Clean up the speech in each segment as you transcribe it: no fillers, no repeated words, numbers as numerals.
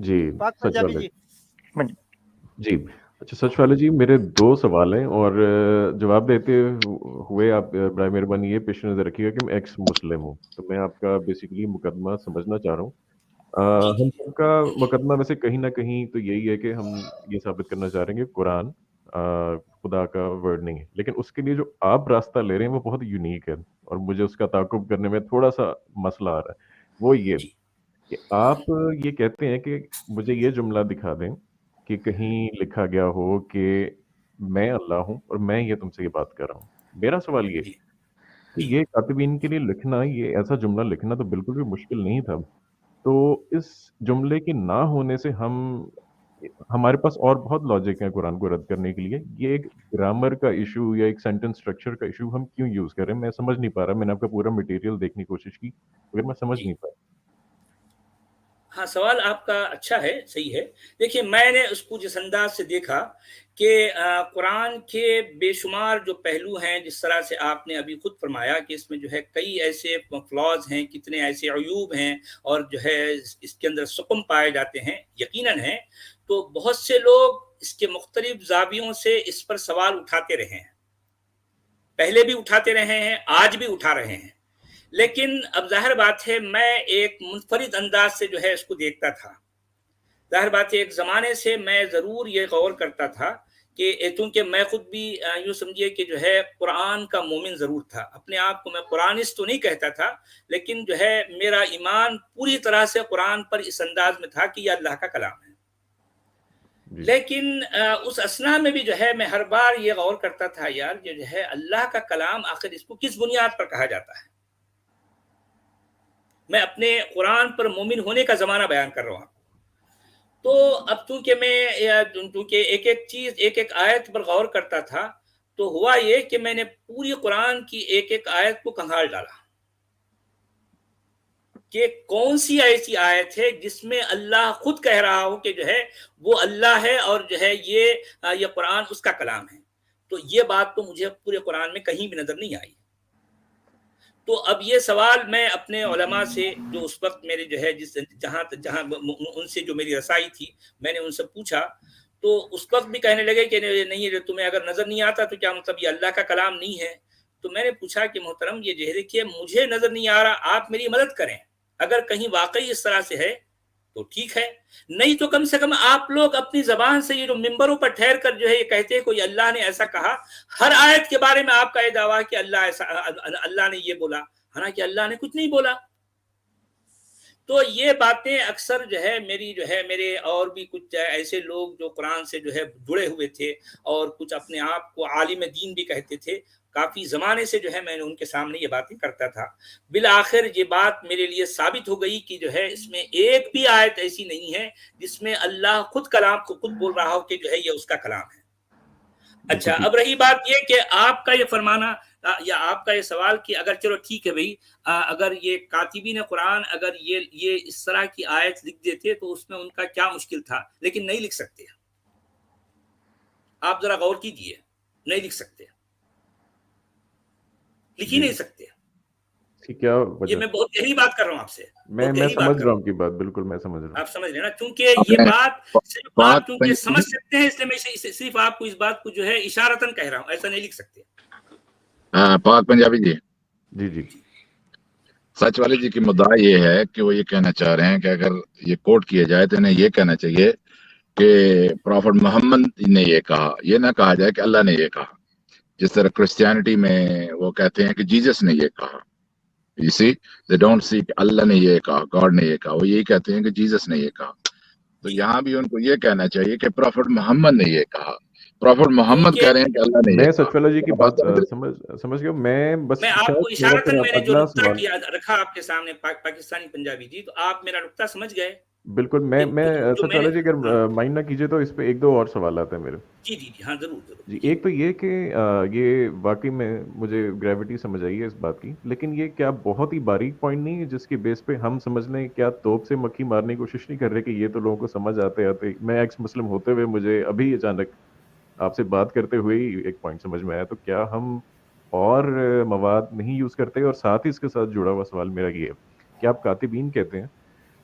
جی پاک سچ پنجابی والا جی. جی اچھا سچ والا جی، میرے 2 سوال ہیں اور جواب دیتے ہوئے آپ برائے مہربانی یہ پیش نظر رکھیے گا کہ میں ایکس مسلم ہوں، تو میں آپ کا بیسیکلی مقدمہ سمجھنا چاہ رہا ہوں۔ جی ہم سب کا مقدمہ ویسے کہیں نہ کہیں تو یہی ہے کہ ہم یہ ثابت کرنا چاہ رہے ہیں کہ قرآن خدا کا ورڈ نہیں ہے، لیکن اس کے لیے جو آپ راستہ لے رہے ہیں وہ بہت یونیک ہے اور مجھے اس کا تعاقب کرنے میں تھوڑا سا مسئلہ آ رہا ہے۔ وہ یہ جی کہ آپ یہ کہتے ہیں کہ مجھے یہ جملہ دکھا دیں کہ کہیں لکھا گیا ہو کہ میں اللہ ہوں اور میں یہ تم سے یہ بات کر رہا ہوں۔ میرا سوال یہ جی کہ جی یہ کاتبین کے لیے لکھنا، یہ ایسا جملہ لکھنا تو بالکل بھی مشکل نہیں تھا، تو اس جملے کے نہ ہونے سے ہمارے پاس اور بہت لاجک ہیں قرآن کو رد کرنے کے لیے، یہ ایک گرامر کا ایشو یا ایک سینٹنس اسٹرکچر کا ایشو ہم کیوں یوز کر رہے ہیں؟ میں سمجھ نہیں پا رہا، میں نے آپ کا پورا مٹیریل دیکھنے کی کوشش کی مگر میں سمجھ جی نہیں پایا۔ ہاں، سوال آپ کا اچھا ہے، صحیح ہے۔ دیکھیے، میں نے اس کو جس انداز سے دیکھا کہ قرآن کے بے شمار جو پہلو ہیں، جس طرح سے آپ نے ابھی خود فرمایا کہ اس میں جو ہے کئی ایسے فلاز ہیں، کتنے ایسے عیوب ہیں اور جو ہے اس کے اندر سقم پائے جاتے ہیں، یقیناً ہیں، تو بہت سے لوگ اس کے مختلف زاویوں سے اس پر سوال اٹھاتے رہے ہیں، پہلے بھی اٹھاتے رہے ہیں، آج بھی اٹھا رہے ہیں۔ لیکن اب ظاہر بات ہے میں ایک منفرد انداز سے جو ہے اس کو دیکھتا تھا۔ ظاہر بات ہے ایک زمانے سے میں ضرور یہ غور کرتا تھا کہ چونکہ میں خود بھی یوں سمجھیے کہ جو ہے قرآن کا مومن ضرور تھا، اپنے آپ کو میں قرآنسٹ تو نہیں کہتا تھا، لیکن جو ہے میرا ایمان پوری طرح سے قرآن پر اس انداز میں تھا کہ یہ اللہ کا کلام ہے۔ لیکن اس اسنا میں بھی جو ہے میں ہر بار یہ غور کرتا تھا، یار یہ جو ہے اللہ کا کلام آخر اس کو کس بنیاد پر کہا جاتا ہے؟ میں اپنے قرآن پر مومن ہونے کا زمانہ بیان کر رہا ہوں۔ تو اب چونکہ ایک ایک چیز، ایک ایک آیت پر غور کرتا تھا، تو ہوا یہ کہ میں نے پوری قرآن کی ایک ایک آیت کو کنگال ڈالا کہ کون سی ایسی آیت ہے جس میں اللہ خود کہہ رہا ہو کہ جو ہے وہ اللہ ہے اور جو ہے یہ قرآن اس کا کلام ہے۔ تو یہ بات تو مجھے پورے قرآن میں کہیں بھی نظر نہیں آئی۔ تو اب یہ سوال میں اپنے علماء سے جو اس وقت میرے جو ہے جہاں ان سے جو میری رسائی تھی، میں نے ان سے پوچھا، تو اس وقت بھی کہنے لگے کہ نہیں، تمہیں اگر نظر نہیں آتا تو کیا مطلب یہ اللہ کا کلام نہیں ہے؟ تو میں نے پوچھا کہ محترم یہ جو ہے دیکھیے مجھے نظر نہیں آ رہا، آپ میری مدد کریں، اگر کہیں واقعی اس طرح سے ہے تو ٹھیک ہے، نہیں تو کم سے کم آپ لوگ اپنی زبان سے یہ جو ممبروں پر ٹھہر کر جو ہے یہ کہتے ہیں کوئی اللہ نے ایسا کہا، ہر آیت کے بارے میں آپ کا یہ دعویٰ کہ اللہ نے یہ بولا، حالانکہ اللہ نے کچھ نہیں بولا۔ تو یہ باتیں اکثر جو ہے میرے اور بھی کچھ ایسے لوگ جو قرآن سے جو ہے جڑے ہوئے تھے اور کچھ اپنے آپ کو عالم دین بھی کہتے تھے، کافی زمانے سے جو ہے میں نے ان کے سامنے یہ باتیں کرتا تھا۔ بالآخر یہ بات میرے لیے ثابت ہو گئی کہ جو ہے اس میں ایک بھی آیت ایسی نہیں ہے جس میں اللہ خود کلام کو خود بول رہا ہو کہ جو ہے یہ اس کا کلام ہے۔ اچھا، اب رہی بات یہ کہ آپ کا یہ فرمانا یا آپ کا یہ سوال کہ اگر چلو ٹھیک ہے بھئی، اگر یہ کاتبین قرآن اگر یہ اس طرح کی آیت لکھ دیتے تو اس میں ان کا کیا مشکل تھا، لیکن نہیں لکھ سکتے۔ آپ ذرا غور کیجئے، نہیں لکھ سکتے، لکھ ہی نہیں سکتے۔ کیا وجہ؟ یہ میں بہت گہری بات کر رہا ہوں آپ سے، میں بہت گہری سمجھ بات کر رہا رہا ہوں کی بات، بالکل میں سمجھ رہا ہوں، آپ سمجھ رہے ہیں نا، چونکہ یہ بات صرف آپ چونکہ سمجھ سکتے ہیں اس لیے میں صرف آپ کو اس بات کو جو ہے اشارتاً کہہ رہا ہوں، ایسا نہیں لکھ سکتے۔ پاک پنجابی جی، جی سچ والے جی کی مدعا یہ ہے کہ وہ یہ کہنا چاہ رہے ہیں کہ اگر یہ کوٹ کیا جائے تو انہیں یہ کہنا چاہیے کہ پروفٹ محمد نے یہ کہا، یہ نہ کہا جائے کہ اللہ نے یہ کہا، جس طرح کرسچینٹی میں وہ کہتے ہیں کہ جیزس نے یہ کہا۔ You see, they don't see کہ اللہ نے یہ کہا، گاڈ نے یہ کہا، وہ یہی کہتے ہیں کہ جیزس نے یہ کہا۔ تو یہاں بھی ان کو یہ کہنا چاہیے کہ پروفٹ محمد نے یہ کہا، پروفٹ محمد کہہ رہے ہیں کہ اللہ نے یہ میں کہا۔ سچ والا جی کی بات سمجھ گیا، میں بس میں آپ کو شاید اشارتاً میں نے جو اگلا نقطہ سوال کیا رکھا آپ کے سامنے پاکستانی پنجابی جی، تو آپ میرا نقطہ سمجھ گئے۔ بالکل، میں سچ والا جی اگر مائنڈ نہ کیجیے تو اس پہ ایک دو اور سوالات ہیں میرے۔ جی ہاں ضرور جی، ایک تو یہ کہ یہ واقعی میں مجھے گریوٹی سمجھ آئی ہے اس بات کی، لیکن یہ کیا بہت ہی باریک پوائنٹ نہیں ہے جس کی بیس پہ ہم سمجھ لیں؟ کیا توپ سے مکھی مارنے کی کوشش نہیں کر رہے کہ یہ تو لوگوں کو سمجھ آتے میں ایکس مسلم ہوتے ہوئے مجھے ابھی اچانک آپ سے بات کرتے ہوئے ہی ایک پوائنٹ سمجھ میں آیا، تو کیا ہم اور مواد نہیں یوز کرتے؟ اور ساتھ ہی اس کے ساتھ جڑا ہوا سوال میرا یہ ہے کہ آپ کاتبین کہتے ہیں،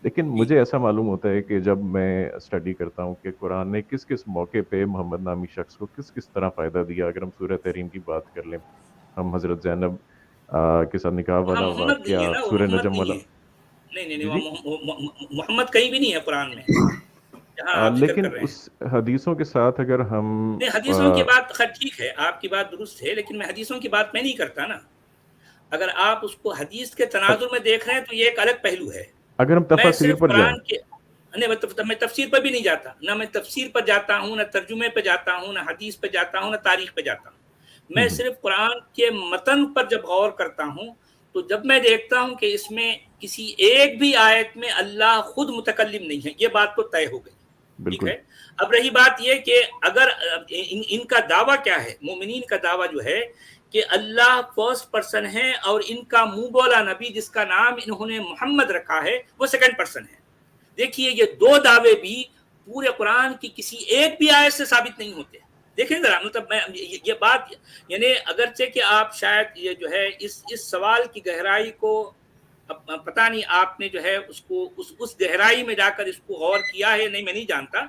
لیکن مجھے ایسا معلوم ہوتا ہے کہ جب میں اسٹڈی کرتا ہوں کہ قرآن نے کس کس موقع پہ محمد نامی شخص کو کس کس طرح فائدہ دیا. اگر ہم سورہ تحریم کی بات کر لیں, ہم حضرت زینب کے ساتھ نکاح وہاں والا محمد نہیں ہے واقعہ, نا, وہ سورہ محمد نجم نہیں والا. ہے. نہیں جی جی. محمد کہیں بھی نہیں ہے قرآن میں جہاں آپ ذکر لیکن کر رہے ہیں. اس حدیثوں کے ساتھ اگر ہم نہیں, حدیثوں کی بات خیر ٹھیک ہے, آپ کی بات درست ہے, لیکن میں حدیثوں کی بات میں نہیں کرتا نا. اگر آپ اس کو حدیث کے تناظر میں دیکھ رہے ہیں تو یہ ایک الگ پہلو ہے. اگر ہم میں تفاسیر صرف پر جائیں, قرآن کے نہیں, میں تفسیر پر بھی نہیں جاتا, نہ میں تفسیر پر جاتا ہوں, نہ ترجمے پہ جاتا ہوں, نہ حدیث پہ جاتا ہوں, نہ تاریخ پہ جاتا ہوں. میں صرف قرآن کے متن پر جب غور کرتا ہوں تو جب میں دیکھتا ہوں کہ اس میں کسی ایک بھی آیت میں اللہ خود متکلم نہیں ہے, یہ بات تو طے ہو گئی. ٹھیک بالکل. ہے. اب رہی بات یہ کہ اگر ان کا دعویٰ کیا ہے, مومنین کا دعویٰ جو ہے کہ اللہ فرسٹ پرسن ہے اور ان کا منہ بولا نبی جس کا نام انہوں نے محمد رکھا ہے وہ سیکنڈ پرسن ہے. دیکھیے یہ دو دعوے بھی پورے قرآن کی کسی ایک بھی آیت سے ثابت نہیں ہوتے. دیکھیں ذرا, مطلب میں یہ بات, یعنی اگرچہ کہ آپ شاید یہ جو ہے اس سوال کی گہرائی کو پتہ نہیں آپ نے جو ہے اس کو اس گہرائی میں جا کر اس کو غور کیا ہے نہیں, میں نہیں جانتا,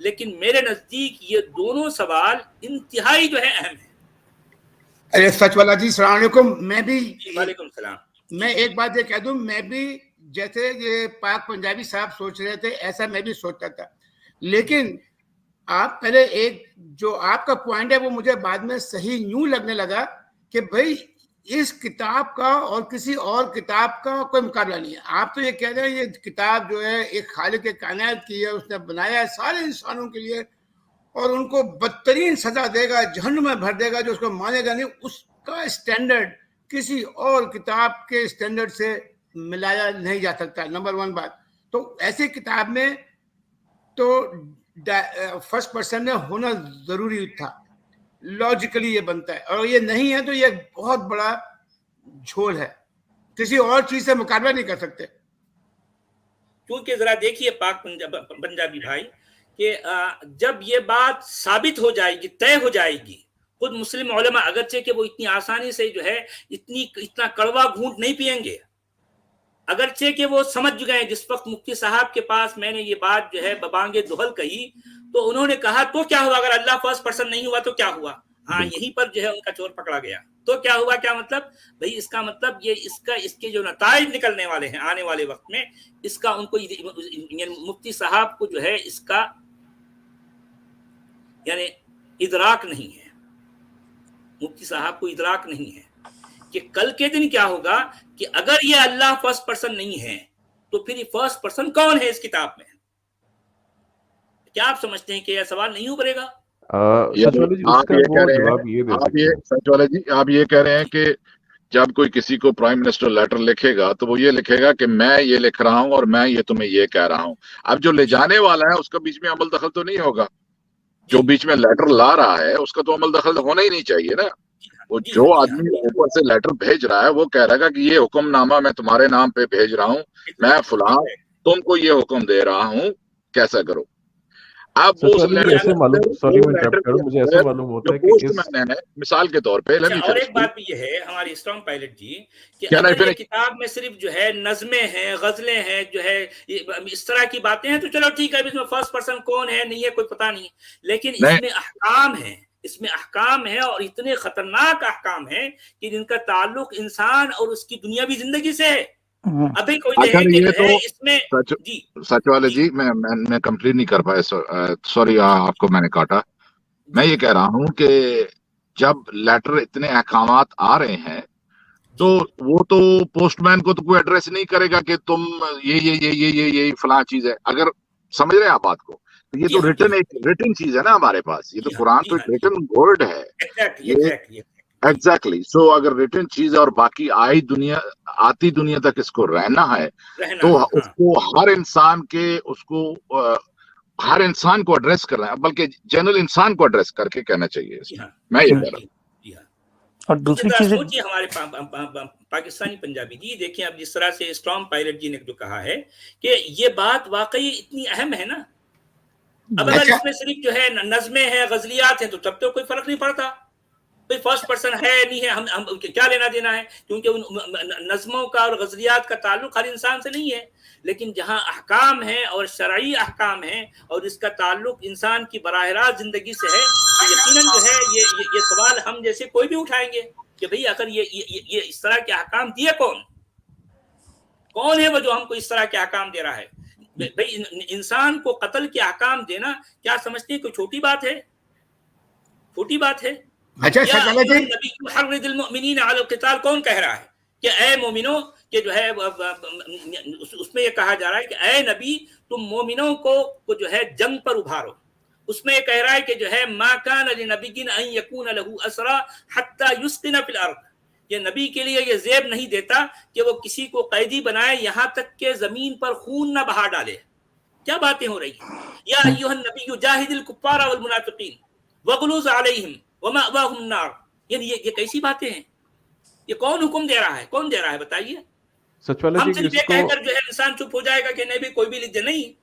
لیکن میرے نزدیک یہ دونوں سوال انتہائی جو ہے اہم ہیں. ارے سچ والا جی, السلام علیکم. میں بھی وعلیکم السلام. میں ایک بات یہ کہہ دوں, میں بھی جیسے یہ پاک پنجابی صاحب سوچ رہے تھے ایسا میں بھی سوچتا تھا, لیکن آپ پہلے ایک جو آپ کا پوائنٹ ہے وہ مجھے بعد میں صحیح یوں لگنے لگا کہ بھائی اس کتاب کا اور کسی اور کتاب کا کوئی مقابلہ نہیں ہے. آپ تو یہ کہہ رہے ہیں یہ کتاب جو ہے ایک خالق کائنات کی ہے, اس نے بنایا ہے سارے انسانوں کے لیے اور ان کو بدترین سزا دے گا, جہنم میں بھر دے گا جو اس کو مانے گا نہیں. اس کا اسٹینڈرڈ کسی اور کتاب کے اسٹینڈرڈ سے ملایا نہیں جا سکتا, نمبر ون بات. تو ایسی کتاب میں تو فرسٹ پرسن میں ہونا ضروری تھا, لاجیکلی یہ بنتا ہے, اور یہ نہیں ہے تو یہ بہت بڑا جھول ہے, کسی اور چیز سے مقابلہ نہیں کر سکتے. کیونکہ ذرا دیکھیے پاک پنجابی بھائی کہ جب یہ بات ثابت ہو جائے گی, طے ہو جائے گی, خود مسلم علماء اگرچہ کہ وہ اتنی آسانی سے جو ہے اتنا کڑوا گھونٹ نہیں پئیں گے, اگرچہ کہ وہ سمجھ گئے. جس وقت مفتی صاحب کے پاس میں نے یہ بات جو ہے ببانگ دہل کہی تو انہوں نے کہا تو کیا ہوا, اگر اللہ فرسٹ پرسن نہیں ہوا تو کیا ہوا. ہاں, یہیں پر جو ہے ان کا چور پکڑا گیا. تو کیا ہوا, کیا مطلب بھئی, اس کا مطلب یہ اس کے جو نتائج نکلنے والے ہیں آنے والے وقت میں, اس کا ان کو مفتی صاحب کو جو ہے اس کا یعنی ادراک نہیں ہے, مفتی صاحب کو ادراک نہیں ہے کہ کل کے دن کیا ہوگا کہ اگر یہ اللہ فرسٹ پرسن نہیں ہے تو پھر یہ فرسٹ پرسن کون ہے اس کتاب میں. کیا آپ سمجھتے ہیں کہ یہ سوال نہیں ابھرے گا؟ آپ یہ کہہ رہے ہیں کہ جب کوئی کسی کو پرائم منسٹر لیٹر لکھے گا تو وہ یہ لکھے گا کہ میں یہ لکھ رہا ہوں اور میں یہ تمہیں یہ کہہ رہا ہوں. اب جو لے جانے والا ہے اس کا بیچ میں عمل دخل تو نہیں ہوگا, جو بیچ میں لیٹر لا رہا ہے اس کا تو عمل دخل ہونا ہی نہیں چاہیے نا. وہ جو آدمی اوپر سے لیٹر بھیج رہا ہے وہ کہہ رہا ہے کہ یہ حکم نامہ میں تمہارے نام پہ بھیج رہا ہوں, میں فلاں تم کو یہ حکم دے رہا ہوں کیسا کرو. اب مجھے ایسے معلوم ہوتا ہے کہ پوسٹ مین ہے مثال کے طور پہ. اور ایک بات بھی یہ ہے ہماری اسٹرانگ پائلٹ جی کہ اگر یہ کتاب میں صرف جو ہے نظمیں ہیں, غزلیں ہیں, جو ہے اس طرح کی باتیں ہیں تو چلو ٹھیک ہے, اس میں فرسٹ پرسن کون ہے نہیں ہے کوئی پتہ نہیں, لیکن اس میں احکام ہیں, اس میں احکام ہے اور اتنے خطرناک احکام ہیں کہ جن کا تعلق انسان اور اس کی دنیاوی زندگی سے ہے. ابھی کوئی اس میں سچ والے جی میں کمپلیٹ نہیں کر پایا, سوری آپ کو میں نے کاٹا. میں یہ کہہ رہا ہوں کہ جب لیٹر اتنے احکامات آ رہے ہیں تو وہ تو پوسٹ مین کو تو کوئی ایڈریس نہیں کرے گا کہ تم یہ فلاں چیز ہے. اگر سمجھ رہے ہیں آپ بات کو, یہ تو ریٹن چیز ہے نا ہمارے پاس, یہ تو قرآن تو ریٹن ورڈ ہے. ایگزیکٹلی. سو اگر ریٹن چیز ہے اور باقی آتی دنیا تک اس کو رہنا ہے تو اس کو ہر انسان کو ایڈریس کرنا ہے, بلکہ جنرل انسان کو ایڈریس کر کے کہنا چاہیے. میں یہ کہہ رہا ہوں. اور دوسری چیز ہمارے پاکستانی پنجابی جی دیکھیں, اب جس طرح سے اسٹرانگ پائلٹ جی نے جو کہا ہے کہ یہ بات واقعی اتنی اہم ہے نا. اب اگر اس میں صرف جو ہے نظمیں ہیں, غزلیات ہیں تو تب تو کوئی فرق نہیں پڑتا. بھئی فرسٹ پرسن ہے نہیں ہے، ہم کیا لینا دینا ہے، کیونکہ ان نظموں کا اور غزلیات کا تعلق ہر انسان سے نہیں ہے، لیکن جہاں احکام ہیں اور شرعی احکام ہیں اور اس کا تعلق انسان کی براہ راست زندگی سے ہے، تو یقیناً جو ہے یہ سوال ہم جیسے کوئی بھی اٹھائیں گے کہ بھئی اگر یہ اس طرح کے احکام دیے کون ہے وہ جو ہم کو اس طرح کے احکام دے رہا ہے؟ بھئی انسان کو قتل کے احکام دینا کیا سمجھتے ہیں کوئی چھوٹی بات ہے؟ چھوٹی بات ہے؟ اچھا یا سچ والے نبی حرض المؤمنین علی القتال کون کہہ رہا ہے کہ اے مومنوں کہ جو ہے اس میں یہ کہا جا رہا ہے کہ اے نبی تم مومنوں کو جو ہے جنگ پر ابھارو. اس میں یہ کہہ رہا ہے کہ جو ہے ما کان لنبی ان یکون له اسرى حتى يسقن في الارض. یہ نبی کے لیے یہ زیب نہیں دیتا کہ وہ کسی کو قیدی بنائے یہاں تک کہ زمین پر خون نہ بہا ڈالے. کیا باتیں ہو رہی ہیں؟ یا ایھا النبی جاہد الکفار والمنافقین وغلظ علیہم ومأواہم النار. یعنی یہ کیسی باتیں ہیں؟ یہ کون حکم دے رہا ہے؟ کون دے رہا ہے بتائیے؟ سچوالا ہم جی صرف اس یہ کو کہہ کر جو ہے انسان چپ ہو جائے گا کہ نہیں بھی کوئی بھی لکھ دے. نہیں،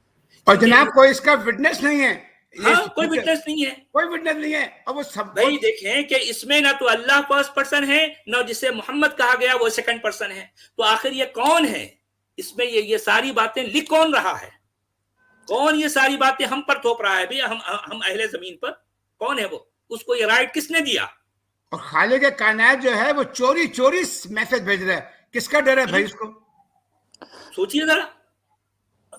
اور جناب کوئی اس کا وٹنس نہیں ہے، ہاں کوئی وٹنس نہیں ہے. کوئی وٹنس نہیں ہے. اور وہ سب بھائی دیکھیں کہ اس میں نہ تو اللہ فرسٹ پرسن ہے نہ جسے محمد کہا گیا وہ سیکنڈ پرسن ہے. تو آخر یہ کون ہے؟ اس میں یہ ساری باتیں لکھ کون رہا ہے؟ کون یہ ساری باتیں ہم پر تھوپ رہا ہے بھی ہم اہل زمین پر؟ کون ہے وہ؟ اس کو یہ رائٹ کس نے دیا؟ اور خالق کائنات جو ہے وہ چوری میسج بھیج رہا ہے. کس کا ڈر ہے بھائی اس کو؟ سوچیے ذرا.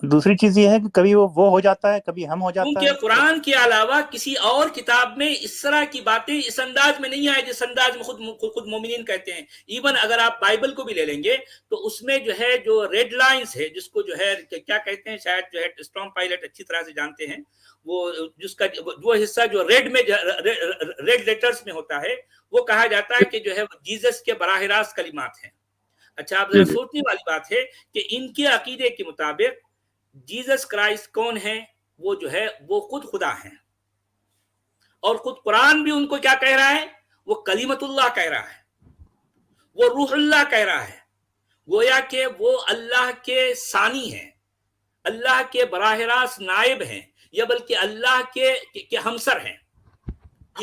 دوسری چیز یہ ہے کہ کبھی وہ ہو جاتا ہے، کبھی ہم ہو جاتا ہے. کیونکہ قرآن کے علاوہ کسی اور کتاب میں اس طرح کی باتیں اس انداز میں نہیں آئے جس انداز میں خود مومنین کہتے ہیں. ایون اگر آپ بائبل کو بھی لے لیں گے تو اس میں جو ہے جو ریڈ لائنز ہے، جس کو جو ہے کیا کہتے ہیں، شاید جو ہے اسٹارم پائلٹ اچھی طرح سے جانتے ہیں، وہ جس کا وہ حصہ جو ریڈ لیٹرز میں ہوتا ہے، وہ کہا جاتا ہے کہ جو ہے جیزس کے براہ راست کلمات ہیں. اچھا آپ ذرا سوچنے والی بات ہے کہ ان کے عقیدے کے مطابق جیزس کرائسٹ کون ہے؟ وہ جو ہے وہ خود خدا ہیں. اور خود قرآن بھی ان کو کیا کہہ رہا ہے؟ وہ کلیمت اللہ کہہ رہا ہے، وہ روح اللہ کہہ رہا ہے. گویا کہ وہ اللہ کے ثانی ہیں، اللہ کے براہ راست نائب ہیں، یا بلکہ اللہ کے ہمسر ہیں.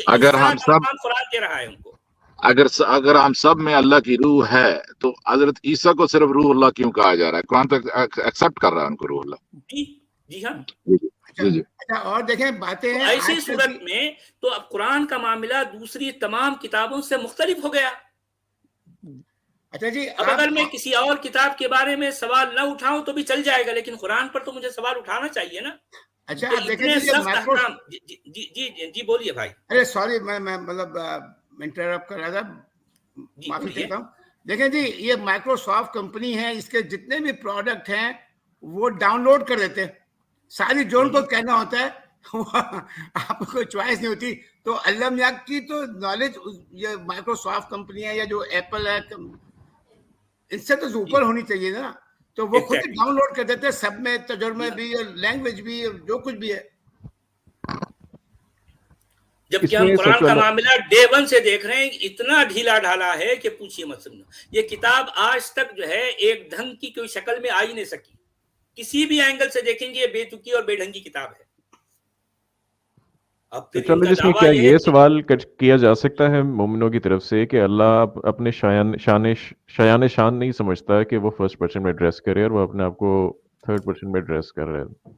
اگر ہم سب قرآن کہہ رہا ہے ان کو. اگر ہم سب میں اللہ کی روح ہے تو حضرت عیسیٰ کو صرف روح اللہ کیوں کہا جا رہا ہے؟ قرآن تک ایکسپٹ کر رہا ہے ان کو روح اللہ. جی ہاں. جی اچھا اور دیکھیں باتیں ہیں ایسی صورت میں تو اب قرآن کا معاملہ دوسری تمام کتابوں سے مختلف ہو گیا. اچھا جی اب اگر میں کسی اور کتاب کے بارے میں سوال نہ اٹھاؤں تو بھی چل جائے گا، لیکن قرآن پر تو مجھے سوال اٹھانا چاہیے نا. اچھا آپ دیکھیں جی بولیے بھائی. ارے سوری میں مطلب انٹرپٹ کر رہا تھا، معافی چاہتا ہوں. دیکھیں جی یہ مائکروسافٹ کمپنی ہے، اس کے جتنے بھی پروڈکٹ ہیں وہ ڈاؤن لوڈ کر دیتے ہیں. ساری جو ان کو کہنا ہوتا ہے آپ کو چوائس نہیں ہوتی. تو اللہ میاں کی تو نالج یہ مائکروسافٹ کمپنی ہے یا جو ایپل ہے ان سے تو اوپر ہونی چاہیے نا. تو وہ خود ہی ڈاؤن لوڈ کر دیتے ہیں، سب میں ترجمے بھی اور لینگویج بھی اور جو کچھ بھی ہے. جبکہ ہم قرآن کا معاملہ ڈے ون سے دیکھ رہے ہیں، اتنا ڈھیلا ڈھالا ہے کہ پوچھیے مت. سمجھو یہ کتاب آج تک جو ہے ایک ڈھنگ کی کوئی شکل میں آ ہی نہیں سکی. کسی بھی اینگل سے دیکھیں گے یہ بے تکی اور بے ڈھنگی کتاب ہے. اب پھر چلو جس میں کیا یہ سوال کیا جا سکتا ہے مومنوں کی طرف سے کہ اللہ اپنے شایان شان نہیں سمجھتا کہ وہ فرسٹ پرسن میں ایڈریس کرے اور وہ اپنے آپ کو تھرڈ پرسن میں ایڈریس کر رہے ہیں؟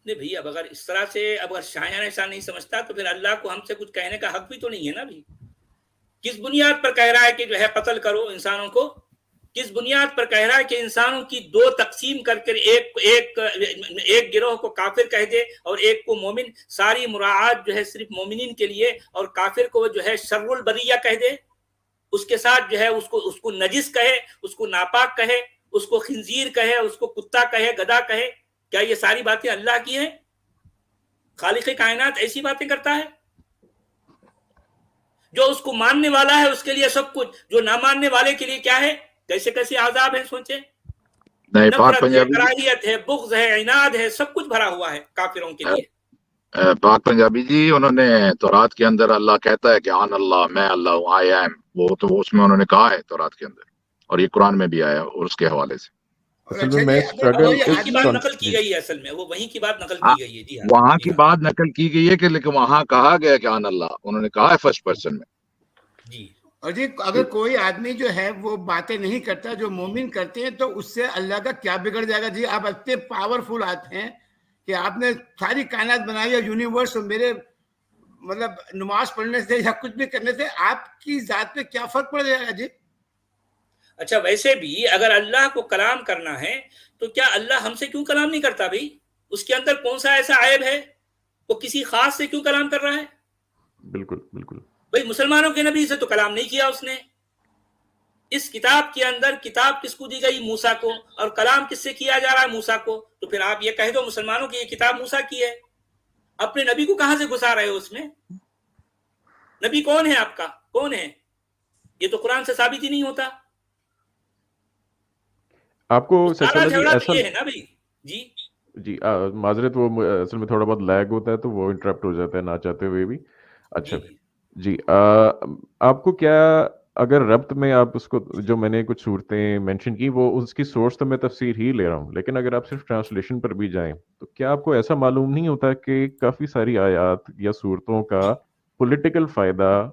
نہیں بھئی، اب اگر اس طرح سے اگر شایان شان نہیں سمجھتا تو پھر اللہ کو ہم سے کچھ کہنے کا حق بھی تو نہیں ہے نا بھی. کس بنیاد پر کہہ رہا ہے کہ جو ہے قتل کرو انسانوں کو؟ کس بنیاد پر کہہ رہا ہے کہ انسانوں کی دو تقسیم کر کے ایک گروہ کو کافر کہہ دے اور ایک کو مومن؟ ساری مراعات جو ہے صرف مومنین کے لیے، اور کافر کو جو ہے شر البریہ کہہ دے. اس کے ساتھ جو ہے اس کو نجس کہے، اس کو ناپاک کہے، اس کو خنزیر کہے، اس کو کتا کہے، گدھا کہے. کیا یہ ساری باتیں اللہ کی ہیں؟ خالق کائنات ایسی باتیں کرتا ہے؟ جو اس کو ماننے والا ہے اس کے لیے سب کچھ، جو نہ ماننے والے کے لیے کیا ہے؟ کیسے کیسے عذاب ہیں سوچیں. نفرت ہے، کراہیت ہے، بغض ہے، عناد ہے، سب کچھ بھرا ہوا ہے کافروں کے لیے. پاک پنجابی جی انہوں نے تورات کے اندر اللہ کہتا ہے کہ آن اللہ، میں اللہ ہوں، آئی ایم. وہ تو اس میں انہوں نے کہا ہے تورات کے اندر، اور یہ قرآن میں بھی آیا اور اس کے حوالے سے. اصل میں میں وہی کی بات نقل کی گئی ہے، اصل میں وہ وہیں کی بات نقل کی گئی ہے. جی ہاں، وہاں کی بات نقل کی گئی ہے کہ لیکن وہاں کہا گیا کہ آن اللہ، انہوں نے کہا ہے فرسٹ پرسن میں. جی اور جی اگر کوئی آدمی جو ہے وہ باتیں نہیں کرتا جو مومن کرتے ہیں تو اس سے اللہ کا کیا بگڑ جائے گا؟ جی آپ اتنے پاورفل آتے ہیں کہ آپ نے ساری کائنات بنائی ہے، یونیورس، اور میرے مطلب نماز پڑھنے سے یا کچھ بھی کرنے سے آپ کی ذات پہ کیا فرق پڑ جائے گا جی؟ اچھا، ویسے بھی اگر اللہ کو کلام کرنا ہے تو کیا اللہ ہم سے کیوں کلام نہیں کرتا بھائی؟ اس کے اندر کون سا ایسا عیب ہے؟ وہ کسی خاص سے کیوں کلام کر رہا ہے؟ بالکل بالکل بھائی مسلمانوں کے نبی سے تو کلام نہیں کیا اس نے. اس کتاب کے اندر کتاب کس کو دی گئی؟ موسیٰ کو. اور کلام کس سے کیا جا رہا ہے؟ موسیٰ کو. تو پھر آپ یہ کہہ دو مسلمانوں کی یہ کتاب موسیٰ کی ہے، اپنے نبی کو کہاں سے گھسا رہے ہو اس میں؟ نبی کون ہے آپ کا؟ کون ہے؟ یہ تو قرآن سے ثابت ہی نہیں ہوتا. آپ کو سارا جھگڑا تو یہ ہے نا بھائی. جی جی معذرت، وہ اصل میں تھوڑا بہت لیگ ہوتا ہے تو وہ انٹرپٹ ہو جاتا ہے نہ چاہتے ہوئے بھی. اچھا جی، آپ کو کیا اگر ربط میں آپ اس کو جو میں نے کچھ صورتیں مینشن کی وہ اس کی سورس تو میں تفسیر ہی لے رہا ہوں، لیکن اگر آپ صرف ٹرانسلیشن پر بھی جائیں تو کیا آپ کو ایسا معلوم نہیں ہوتا کہ کافی ساری آیات یا صورتوں کا پولیٹیکل فائدہ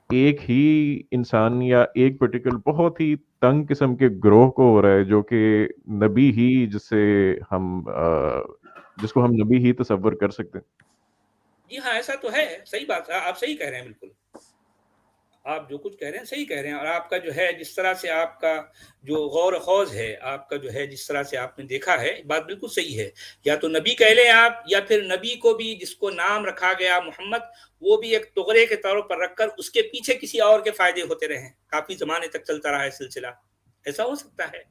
ایک ہی انسان یا ایک پرٹیکولر بہت ہی تنگ قسم کے گروہ کو ہو رہا ہے، جو کہ نبی ہی جس کو ہم نبی ہی تصور کر سکتے ہیں؟ جی ہاں، ایسا تو ہے. صحیح بات، آپ صحیح کہہ رہے ہیں. بالکل آپ جو کچھ کہہ رہے ہیں صحیح کہہ رہے ہیں. اور آپ کا جو ہے جس طرح سے آپ کا جو غور و خوض ہے، آپ کا جو ہے جس طرح سے آپ نے دیکھا ہے، بات بالکل صحیح ہے. یا تو نبی کہہ لیں آپ، یا پھر نبی کو بھی جس کو نام رکھا گیا محمد، وہ بھی ایک تغرے کے طور پر رکھ کر اس کے پیچھے کسی اور کے فائدے ہوتے رہے. کافی زمانے تک چلتا رہا ہے سلسلہ. ایسا ہو سکتا ہے.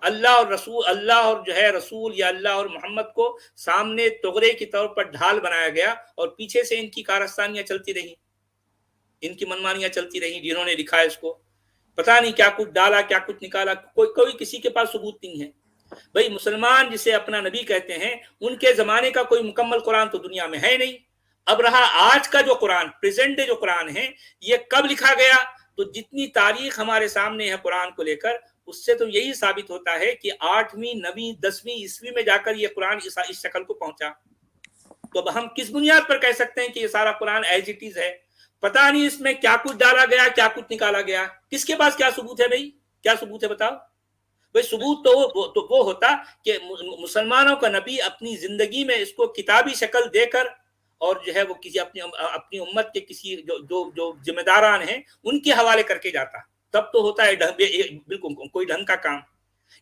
اللہ اور رسول، اللہ اور جو ہے رسول یا اللہ اور محمد کو سامنے تغرے کے طور پر ڈھال بنایا گیا، اور پیچھے سے ان کی کارستانیاں چلتی رہی، ان کی منمانیاں چلتی رہی. جنہوں نے لکھا ہے اس کو پتہ نہیں کیا کچھ ڈالا، کیا کچھ نکالا. کوئی کسی کے پاس ثبوت نہیں ہے. بھائی مسلمان جسے اپنا نبی کہتے ہیں، ان کے زمانے کا کوئی مکمل قرآن تو دنیا میں ہے نہیں. اب رہا آج کا جو قرآن، پریزنٹ ڈے جو قرآن ہے، یہ کب لکھا گیا؟ تو جتنی تاریخ ہمارے سامنے ہے قرآن کو لے کر، اس سے تو یہی ثابت ہوتا ہے کہ 8ویں 9ویں 10ویں عیسوی میں جا کر یہ قرآن اس شکل کو پہنچا. تو اب ہم کس بنیاد پر کہہ سکتے ہیں کہ یہ سارا قرآن ایز اٹ از ہے؟ پتہ نہیں اس میں کیا کچھ ڈالا گیا، کیا کچھ نکالا گیا. کس کے پاس کیا ثبوت ہے بھائی؟ کیا ثبوت ہے بتاؤ بھائی؟ ثبوت تو وہ ہوتا کہ مسلمانوں کا نبی اپنی زندگی میں اس کو کتابی شکل دے کر، اور جو ہے وہ کسی اپنی امت کے کسی جو ذمہ داران ہیں ان کے حوالے کر کے جاتا. تب تو ہوتا ہے بالکل کوئی ڈھنگ کا کام.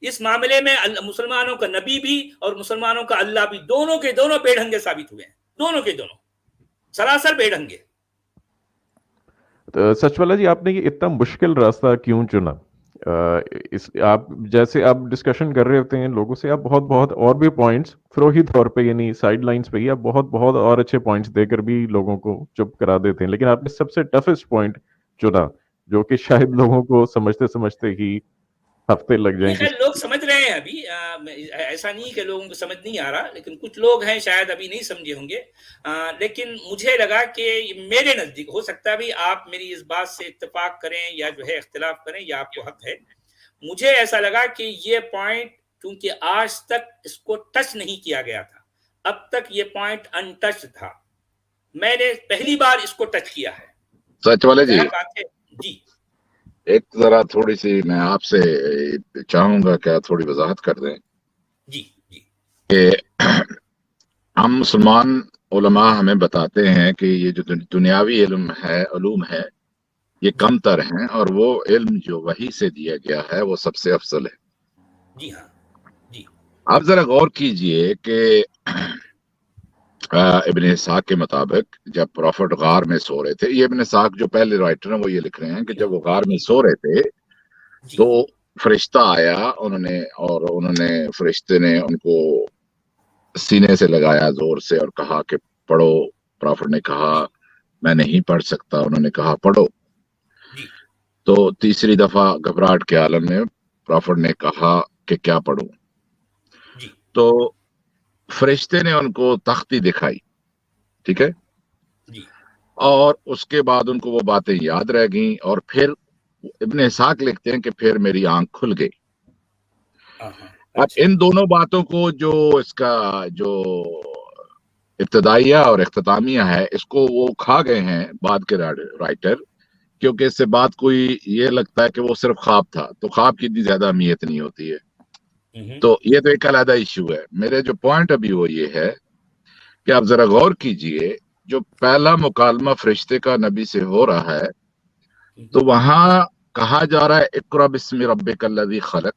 اس معاملے میں مسلمانوں کا نبی بھی اور مسلمانوں کا اللہ بھی دونوں کے دونوں بے ڈھنگے ثابت ہوئے ہیں. دونوں کے دونوں سراسر بے ڈھنگے. سچ والا جی، آپ نے یہ اتنا مشکل راستہ کیوں چنا؟ آپ جیسے آپ ڈسکشن کر رہے ہوتے ہیں لوگوں سے، آپ بہت اور بھی پوائنٹس فروغی طور پہ یعنی سائڈ لائنز پہ ہی آپ بہت اور اچھے پوائنٹس دے کر بھی لوگوں کو چپ کرا دیتے ہیں، لیکن آپ نے سب سے ٹفسٹ پوائنٹ چنا جو کہ شاید لوگوں کو سمجھتے ہی ہفتے لگ جائیں. خیر لوگ سمجھ رہے ہیں ابھی، ایسا نہیں کہ لوگوں کو سمجھ نہیں آ رہا، لیکن کچھ لوگ ہیں شاید ابھی نہیں سمجھے ہوں گے. لیکن مجھے لگا کہ میرے نزدیک ہو سکتا ہے بھی آپ میری اس بات سے اتفاق کریں یا جو ہے اختلاف کریں، یا آپ کو حق ہے. مجھے ایسا لگا کہ یہ پوائنٹ کیونکہ آج تک اس کو ٹچ نہیں کیا گیا تھا، اب تک یہ پوائنٹ ان ٹچ تھا، میں نے پہلی بار اس کو ٹچ کیا ہے. سچ والے جی جی ایک ذرا تھوڑی سی میں آپ سے چاہوں گا کہ تھوڑی وضاحت کر دیں. جی کہ ہم مسلمان علماء ہمیں بتاتے ہیں کہ یہ جو دنیاوی علوم ہے یہ کم تر ہیں، اور وہ علم جو وحی سے دیا گیا ہے وہ سب سے افضل ہے. جی ہاں جی. آپ ذرا غور کیجئے کہ ابن اسحاق کے مطابق جب پروفٹ غار میں سو رہے تھے، یہ ابن اسحاق جو پہلے رائٹر ہیں وہ یہ لکھ رہے ہیں کہ جب وہ غار میں سو رہے تھے تو فرشتہ آیا، انہوں نے فرشتے نے ان کو سینے سے لگایا زور سے اور کہا کہ پڑھو. پروفٹ نے کہا میں نہیں پڑھ سکتا، انہوں نے کہا پڑھو. تو تیسری دفعہ گھبراہٹ کے عالم میں پروفٹ نے کہا کہ کیا پڑھوں. تو فرشتے نے ان کو تختی دکھائی، ٹھیک ہے، اور اس کے بعد ان کو وہ باتیں یاد رہ گئیں، اور پھر ابن اسحاق لکھتے ہیں کہ پھر میری آنکھ کھل گئی. اب ان دونوں باتوں کو جو اس کا جو ابتدائیہ اور اختتامیہ ہے، اس کو وہ کھا گئے ہیں بعد کے رائٹر کیونکہ اس سے بات کوئی یہ لگتا ہے کہ وہ صرف خواب تھا، تو خواب کی اتنی زیادہ اہمیت نہیں ہوتی ہے. تو یہ تو ایک علیحدہ ایشو ہے. میرے جو پوائنٹ ابھی وہ یہ ہے کہ آپ ذرا غور کیجئے، جو پہلا مکالمہ فرشتے کا نبی سے ہو رہا ہے تو وہاں کہا جا رہا ہے اقرأ بسم ربک الذی خلق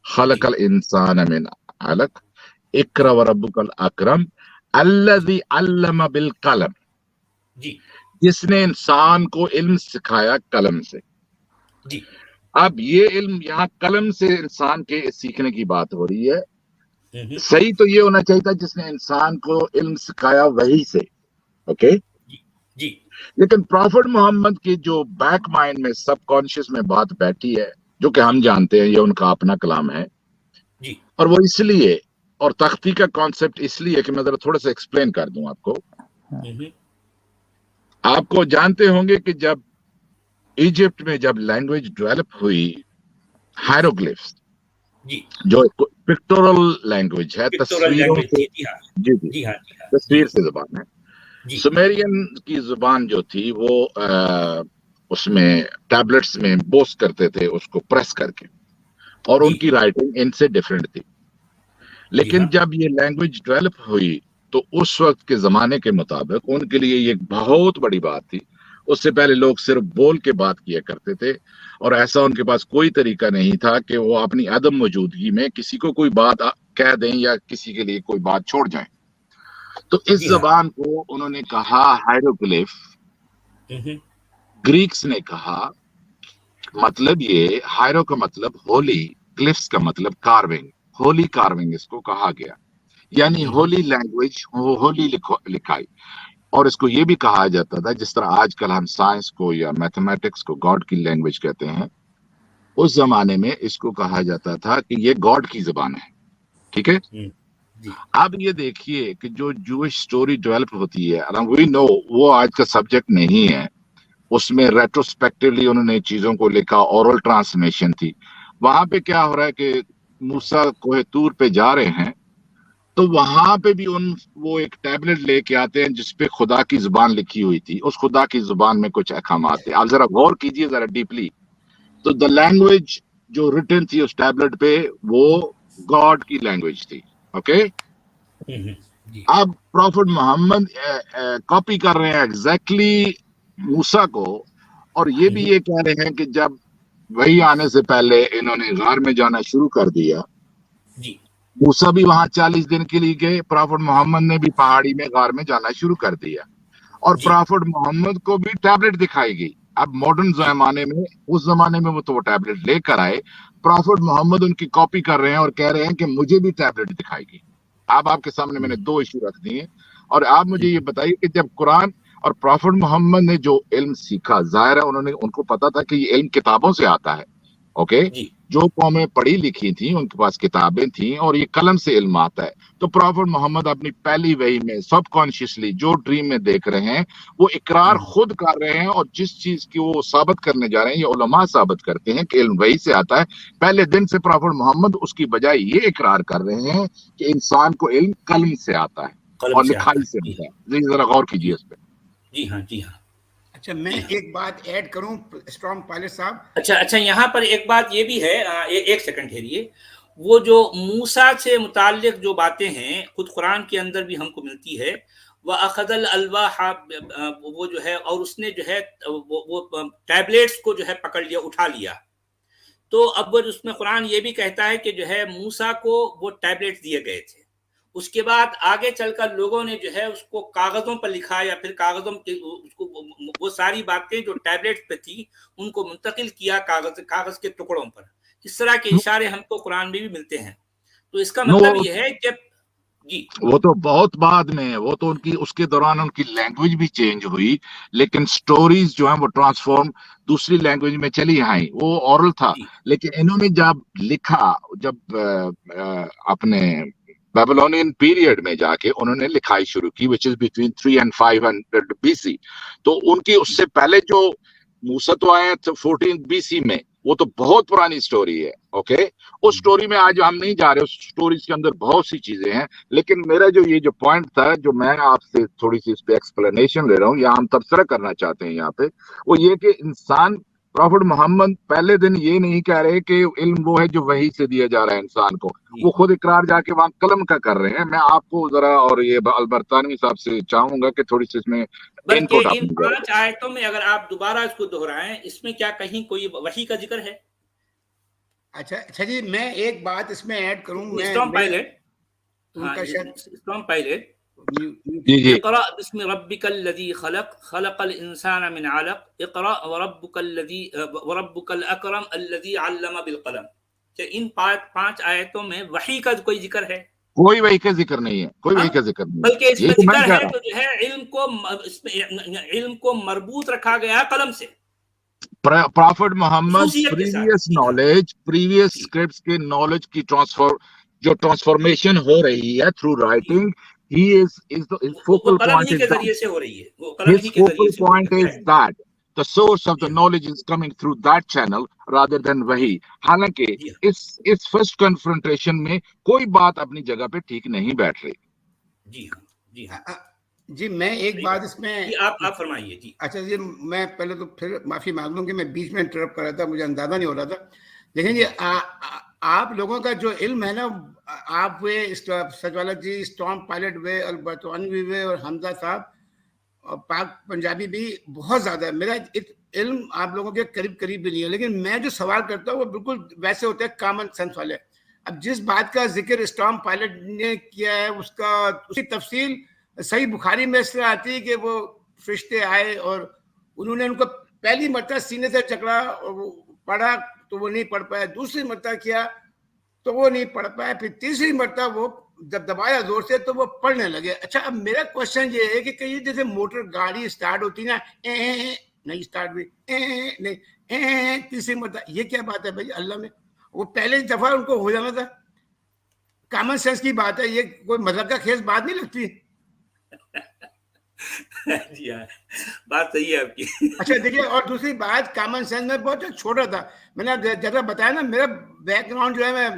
خلق الانسان من علق اقرأ وربک الاکرم الذی علم بالقلم، جی جس نے انسان کو علم سکھایا قلم سے. جی اب یہ علم یہاں قلم سے انسان کے سیکھنے کی بات ہو رہی ہے. صحیح تو یہ ہونا چاہیے تھا جس نے انسان کو علم سکھایا وہی سے. اوکے جی لیکن پروفٹ محمد کی جو بیک مائنڈ میں سب کانشیس میں بات بیٹھی ہے، جو کہ ہم جانتے ہیں یہ ان کا اپنا کلام ہے، جی اور وہ اس لیے، اور تختی کا کانسیپٹ اس لیے کہ میں ذرا تھوڑا سا ایکسپلین کر دوں آپ کو. آپ کو جانتے ہوں گے کہ جب ایجپٹ میں جب لینگویج ڈیولپ ہوئی، ہائروگلفس جی جو پکٹورل لینگویج ہے، پکٹورل تصویروں لینگویج سے، جی ہاں جی جی جی ہاں جی ہاں تصویر سے زبان ہے. جی سمیرین کی زبان جو تھی وہ اس میں ٹیبلٹس میں بوس کرتے تھے اس کو پریس کر کے، اور ان کی رائٹنگ ان سے ڈیفرنٹ تھی. لیکن جب یہ لینگویج ڈیولپ ہوئی تو اس وقت کے زمانے کے مطابق ان کے لیے یہ ایک بہت بڑی بات تھی. اس سے پہلے لوگ صرف بول کے بات کیا کرتے تھے، اور ایسا ان کے پاس کوئی طریقہ نہیں تھا کہ وہ اپنی عدم موجودگی میں کسی کو کوئی بات کہہ دیں یا کسی کے لیے کوئی بات چھوڑ جائیں. تو اس زبان کو انہوں نے کہا ہائروگلف. گریکس نے کہا، مطلب یہ ہائرو کا مطلب ہولی، گلفس کا مطلب کارونگ، ہولی کارونگ اس کو کہا گیا، یعنی ہولی لینگویج، ہولی لکھائی. اور اس کو یہ بھی کہا جاتا تھا جس طرح آج کل ہم سائنس کو یا میتھمیٹکس کو گاڈ کی لینگویج کہتے ہیں، اس زمانے میں اس کو کہا جاتا تھا کہ یہ گاڈ کی زبان ہے. ٹھیک ہے. اب یہ دیکھیے کہ جو جوش سٹوری ڈیولپ ہوتی ہے، وی نو وہ آج کا سبجیکٹ نہیں ہے، اس میں ریٹروسپیکٹیولی انہوں نے چیزوں کو لکھا، اورل ٹرانسمیشن تھی. وہاں پہ کیا ہو رہا ہے کہ موسیٰ کوہ طور پہ جا رہے ہیں تو وہاں پہ بھی وہ ایک ٹیبلٹ لے کے آتے ہیں جس پہ خدا کی زبان لکھی ہوئی تھی. اس خدا کی زبان میں کچھ احکامات تھے. آپ ذرا غور کیجئے ذرا ڈیپلی. تو دا لینگویج جو ریٹن تھی اس ٹیبلٹ پہ وہ گاڈ کی لینگویج تھی. اوکے اب پروفٹ محمد کاپی کر رہے ہیں ایگزیکٹلی موسیٰ کو، اور یہ بھی یہ کہہ رہے ہیں کہ جب وہی آنے سے پہلے انہوں نے غار میں جانا شروع کر دیا. موسیٰ بھی وہاں 40 دن کے لیے گئے، پروفٹ محمد نے بھی پہاڑی میں غار میں جانا شروع کر دیا، اور پروفٹ محمد کو بھی ٹیبلٹ دکھائی گئی. اب ماڈرن زمانے میں، اس زمانے میں وہ تو وہ ٹیبلٹ لے کر آئے، پروفٹ محمد ان کی کاپی کر رہے ہیں اور کہہ رہے ہیں کہ مجھے بھی ٹیبلٹ دکھائی گئی. اب آپ کے سامنے میں نے 2 ایشو رکھ دیے، اور آپ مجھے یہ بتائیے کہ جب قرآن اور پروفٹ محمد نے جو علم سیکھا، ظاہر ہے ان کو پتا تھا کہ یہ علم کتابوں سے آتا ہے. اوکے جو قومیں پڑھی لکھی تھیں ان کے پاس کتابیں تھیں اور یہ قلم سے علم آتا ہے. تو پروفٹ محمد اپنی پہلی وحی میں سب کانشیسلی جو ڈریم میں دیکھ رہے ہیں وہ اقرار خود کر رہے ہیں، اور جس چیز کی وہ ثابت کرنے جا رہے ہیں یہ علماء ثابت کرتے ہیں کہ علم وحی سے آتا ہے. پہلے دن سے پروفٹ محمد اس کی بجائے یہ اقرار کر رہے ہیں کہ انسان کو علم قلم سے آتا ہے اور لکھائی سے آتا ہے. ذرا غور کیجیے اس پہ. جی ہاں جی ہاں. اچھا میں ایک بات ایڈ کروں اسٹرانگ پائلٹ صاحب. اچھا یہاں پر ایک بات یہ بھی ہے، ایک سیکنڈ ٹھہریے. وہ جو موسیٰ سے متعلق جو باتیں ہیں خود قرآن کے اندر بھی ہم کو ملتی ہے، وَأَخَذَ الْأَلْوَاحَ، وہ جو ہے، اور اس نے جو ہے وہ ٹیبلیٹس کو جو ہے پکڑ لیا، اٹھا لیا. تو اب وہ اس میں قرآن یہ بھی کہتا ہے کہ جو ہے موسیٰ کو وہ ٹیبلیٹس دیے گئے تھے. اس کے بعد آگے چل کر لوگوں نے جو ہے اس کو کاغذوں پر لکھا، یا پھر کاغذوں اس کو وہ ساری باتیں جو ٹیبلیٹ پہ تھی ان کو منتقل کیا کاغذ کے ٹکڑوں پر. اس طرح کے اشارے ہم کو قرآن میں بھی ملتے ہیں. تو اس کا مطلب یہ ہے کہ جی وہ تو بہت بعد میں، وہ تو ان کی اس کے دوران ان کی لینگویج بھی چینج ہوئی، لیکن سٹوریز جو ہیں وہ ٹرانسفارم دوسری لینگویج میں چلی آئیں. وہ اورل تھا، لیکن انہوں نے جب لکھا، جب اپنے بیبلونین پیریڈ میں جا کے انہوں نے لکھائی شروع کی which is between 3 and 500 BC. تو ان کی اس سے پہلے جو موسیٰ تو آئے تھے 14 BC میں، وہ تو بہت پرانی سٹوری ہے. اوکے, اس سٹوری میں آج ہم نہیں جا رہے, اس سٹوریز کے اندر بہت سی چیزیں ہیں. لیکن میرا جو پوائنٹ تھا, جو میں آپ سے تھوڑی سی اس پہ ایکسپلینیشن لے رہا ہوں یا ہم تبصرہ کرنا چاہتے ہیں یہاں پہ, وہ یہ کہ انسان پروفٹ محمد پہلے دن یہ نہیں کہہ رہے کہ علم وہ ہے جو وحی سے دیا جا رہا ہے انسان کو. وہ خود اقرار جا کے وہاں قلم کا کر رہے ہیں. میں آپ کو ذرا اور یہ البرطانوی صاحب سے چاہوں گا کہ تھوڑی سی اس میں بلکہ ان 5 آیتوں میں اگر آپ دوبارہ اس کو دہرائیں, اس میں کیا کہیں کوئی وحی کا ذکر ہے؟ اچھا جی, میں ایک بات اس میں ایڈ کروں. اسٹام پائلٹ اقرأ بسم ربک الذی خلق خلق الانسان من علق اقرأ وربک الاکرم الذی علم بالقلم. کہ ان 5 آیتوں میں وحی کا کوئی ذکر ہے؟ کوئی وحی کا ذکر نہیں ہے, کوئی وحی کا ذکر نہیں, بلکہ اس میں ذکر ہے تو جو ہے علم کو مربوط رکھا گیا قلم سے. پرافٹ محمد پریویس اسکرپٹس کے نالج کی ٹرانسفارمیشن ہو رہی ہے through writing. He is the focal point is that the source of the knowledge is coming through that channel rather than wahi. حالانکہ اس فرسٹ کنفرنٹیشن میں کوئی بات اپنی جگہ پہ ٹھیک نہیں بیٹھ رہی. جی میں ایک بات اس میں آپ فرمائیے. جی اچھا جی, میں پہلے تو پھر معافی مانگ لوں کہ میں بیچ میں انٹرپٹ کر رہا تھا, مجھے اندازہ نہیں ہو رہا تھا. لیکن یہ آپ لوگوں کا جو علم ہے نا, آپ وے سچوالا جی, اسٹام پائلٹ وے, البرطانوی وے, اور حمزہ صاحب اور پاک پنجابی بھی بہت زیادہ ہے. میرا علم آپ لوگوں کے قریب بھی نہیں ہے, لیکن میں جو سوال کرتا ہوں وہ بالکل ویسے ہوتے ہیں کامن سینس والے. اب جس بات کا ذکر اسٹام پائلٹ نے کیا ہے اسی تفصیل صحیح بخاری میں اس طرح آتی ہے کہ وہ فرشتے آئے اور انہوں نے ان کو پہلی مرتبہ سینے سے جکڑا اور وہ پڑھا تو وہ نہیں پڑھ پایا, دوسری مرتبہ کیا تو وہ نہیں پڑھ پایا, پھر تیسری مرتبہ وہ جب دبایا زور سے تو وہ پڑھنے لگے. اچھا, اب میرا کوشچن یہ ہے کہ کہیں جیسے موٹر گاڑی اسٹارٹ ہوتی نا, نہیں اسٹارٹ ہوئی, نہیں تیسری مرتبہ, یہ کیا بات ہے بھائی اللہ میں؟ وہ پہلے دفعہ ان کو ہو جانا تھا. کامن سینس کی بات ہے, یہ کوئی مذہب کا خیز بات نہیں لگتی. جی ہاں, بات صحیح ہے آپ کی. اچھا دیکھیے, اور دوسری بات کامن سینس میں بہت چھوٹا تھا. میں نے جیسا بتایا نا, میرا بیک گراؤنڈ جو ہے, میں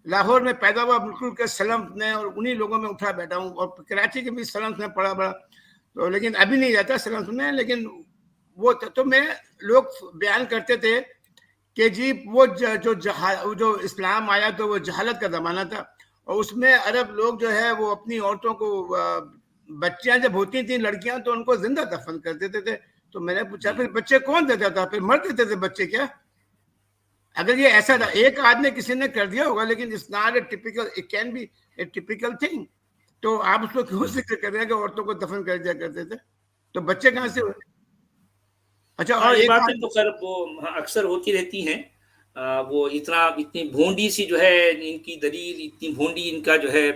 لاہور میں پیدا ہوا بالکل کے سلمس میں, اور انہی لوگوں میں اٹھا بیٹھا ہوں, اور کراچی کے بھی سلمس میں پڑا بڑا, تو لیکن ابھی نہیں جاتا سلمس میں. لیکن وہ تو میں لوگ بیان کرتے تھے کہ جی وہ جو اسلام آیا تو وہ جہالت کا زمانہ تھا, اور اس میں عرب لوگ جو ہے وہ اپنی عورتوں کو, بچیاں جب ہوتی تھیں لڑکیاں تو ان کو زندہ دفن کر دیتے تھے. تو میں نے پوچھا پھر بچے کون دیتا تھا؟ پھر مر دیتے تھے بچے کیا؟ اگر یہ ایسا تھا, ایک آدمی کسی نے کر دیا ہوگا, لیکن it's not a typical, it can be a typical thing. تو آپ اس کو کیوں ذکر کر رہے ہیں کہ عورتوں کو دفن کر دیا کرتے تھے؟ تو بچے کہاں سے ہوئے؟ اچھا, اور یہ باتیں تو خیر وہ اکثر ہوتی رہتی ہیں. وہ اتنی بھونڈی سی جو ہے ان کی دلیل, اتنی بھونڈی ان کا جو ہے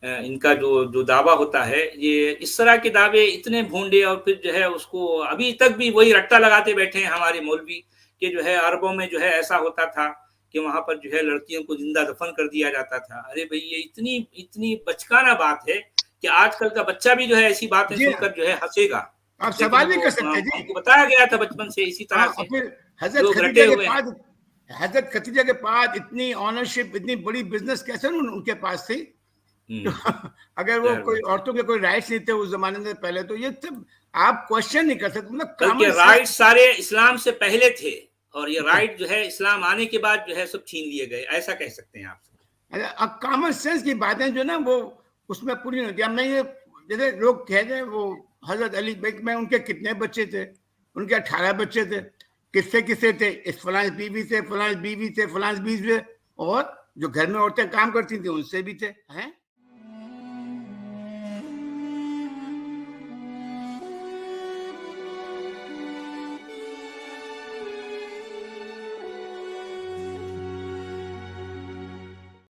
ان کا جو دعویٰ ہوتا ہے, یہ اس طرح کے دعوے اتنے بھونڈے, اور پھر جو ہے اس کو ابھی تک بھی وہی رٹا لگاتے بیٹھے ہیں ہمارے مولوی کہ جو ہے عربوں میں جو ہے ایسا ہوتا تھا کہ وہاں پر جو ہے لڑکیوں کو زندہ دفن کر دیا جاتا تھا. ارے بھائی, یہ اتنی بچکانہ بات ہے کہ آج کل کا بچہ بھی جو ہے ایسی باتیں سن کر جو ہے ہنسے گا. آپ سوال نہیں کر سکتے جی, ہم کو بتایا گیا تھا بچپن سے اسی طرح سے. حضرت خدیجہ کے بعد اتنی آنرشپ, اتنی بڑی بزنس کیسے ان کے پاس تھی؟ اگر وہ کوئی عورتوں کے کوئی رائٹس نہیں تھے اس زمانے میں پہلے, تو یہ سب آپ کوشچن نہیں کر سکتے. بلکہ رائٹ سارے اسلام سے پہلے تھے, اور یہ رائٹ جو ہے اسلام آنے کے بعد جو ہے سب چھین لیے گئے, ایسا کہہ سکتے ہیں آپ. اب کامن سینس کی باتیں جو نا وہ اس میں پوری نہیں ہوتی. اب میں یہ جیسے لوگ کہتے ہیں وہ حضرت علی بیگ میں ان کے کتنے بچے تھے؟ ان کے 18 بچے تھے. کسے تھے؟ اس فلاں بیوی سے, فلاں بیوی سے, فلاں بیوی سے, اور جو گھر میں عورتیں کام کرتی تھیں ان سے بھی تھے.